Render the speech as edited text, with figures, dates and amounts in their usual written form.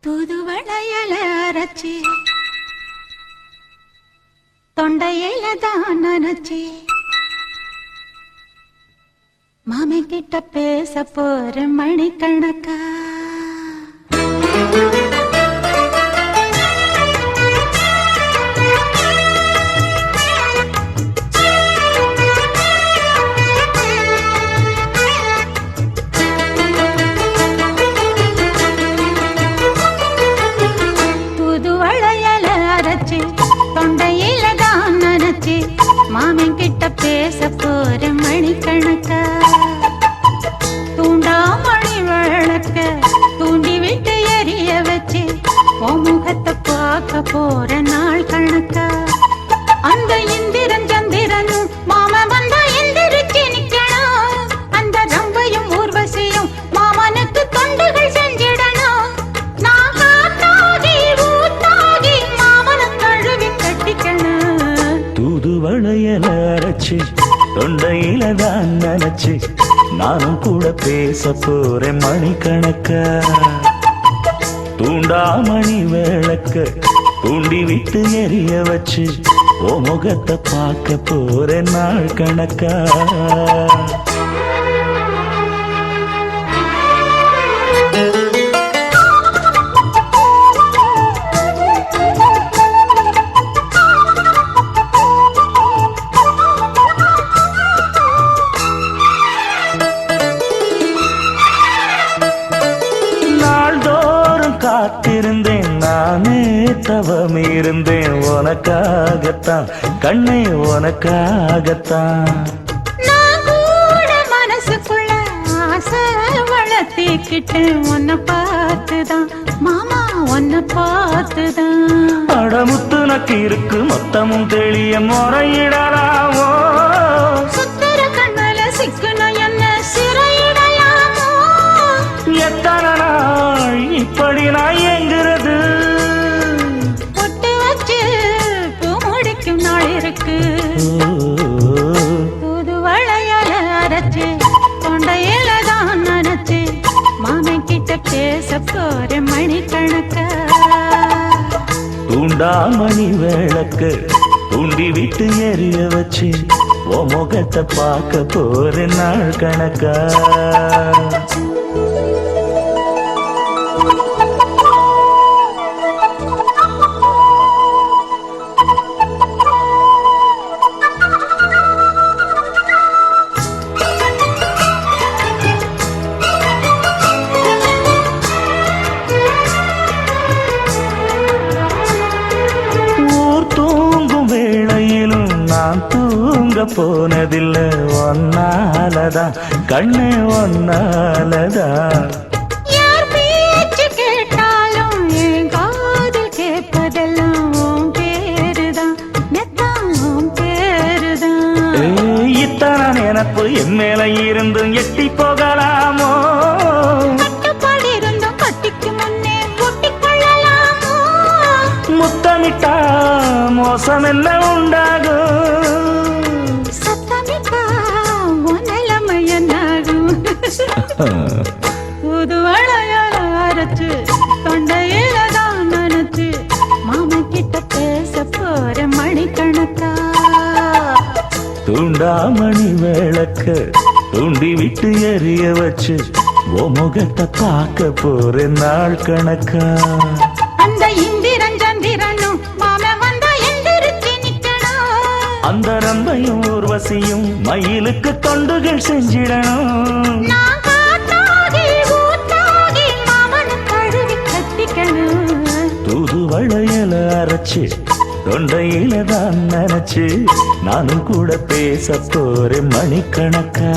தூதுவளையல அரைச்சி தொண்டையில தான் நினைச்சி மாமன் கிட்ட பேச போற மணிக்கணக்கா தொண்டையில தான் நினைச்சு மாமன் கிட்ட பேச போற மணிக்கணக்கா தூண்டாமணி விளக்க தூண்டி விட்டு எரிய வச்சு உன் முகத்தை பார்க்க போற நாள் கணக்கா அந்த இந்திரன் சந்திரனும் மாமன் வந்தா எந்திரிச்சு நிக்கணும் அந்த ரம்பையும் ஊர்வசியும் மாமனுக்கு தொண்டுகள் செஞ்சிடணும் நான் காத்தாகி ஊத்தாகி மாமனை தழுவி கட்டிக்கணும் தூதுவளையல அரைச்சு தொண்டையில தான் நினைச்சு நானும் கூட பேச போறேன் மணிக்கணக்கா தூண்டாமணி விளக்க தூண்டி விட்டு எரிய வச்சு ஓ முகத்தை பார்க்க போறேன் நாள் கணக்கா காத்திருந்தேன் நானே தவம் இருந்தேன் உனக்காகத்தான் கண்ணே உனக்காகத்தான் நான் கூட மனசுக்குள்ள ஆசை வளர்த்திக்கிட்டேன் உன்னை பார்த்துதான் மாமா உன்னை பார்த்துதான் அடமுத்து நக்கு இருக்கு மொத்தமும் தெளிய முறையிடலாமோ சுத்தர கண்ணல சிக்கன என்ன சிறையிடையாமோ எத்தனை நாள் இப்படி நான் எங்கிறது பொட்டு வச்சு பூ முடிக்கும் நாள் இருக்கு தூதுவளையல அரைச்சு தொண்டையில தான் நினைச்சு மாமன் கிட்ட பேச போற மணிக்கணக்கா தூண்டாமணி விளக்கு தூண்டி விட்டு எரிய வச்சு ஓ முகத்தை பார்க்க போற நாள் கணக்கா நான் தூங்க போனதில்லை ஒன்னாலதான் கண்ணே ஒன்னாலதான் யார் பேச்சு கேட்டாலும் என் காதில் கேட்பதெல்லாம் உன் பேருதான் நெத்தான் உன் பேருதான் இத்தனை நினப்பு என் மேல இருந்தும் எட்டி போகலாமோ கட்டுப்பாடு இருந்தும் கட்டிக்கு முன்னே ஒட்டிக்கொள்ளலாமோ முத்தமிட்டா மோசம் என்ன உண்டாகும் சத்தமிட்டா உன் நிலைமை என்னாகும் புதுவளையல அரைச்சு தொண்டையில தான் நினைச்சு மாமன் கிட்ட பேச போற மணிக்கணக்கா தூண்டாமணி விளக்க தூண்டி விட்டு எரிய வச்சு ஓ முகத்தை பார்க்க போற நாள் கணக்கா அந்த இந்திரன் சந்திரனும் மாமன் வந்தா எந்திரிச்சு நிக்கணும் அந்த ரம்பையும் ஊர்வசியும் மயிலுக்கு தொண்டுகள் செஞ்சிடணும் நான் காத்தாகி ஊத்தாகி மாமனை தழுவி கட்டிக்கணும் தூதுவளையல அரைச்சு தொண்டையில தான் நினைச்சு நானும் கூட பேச போறேன் மணிக்கணக்கா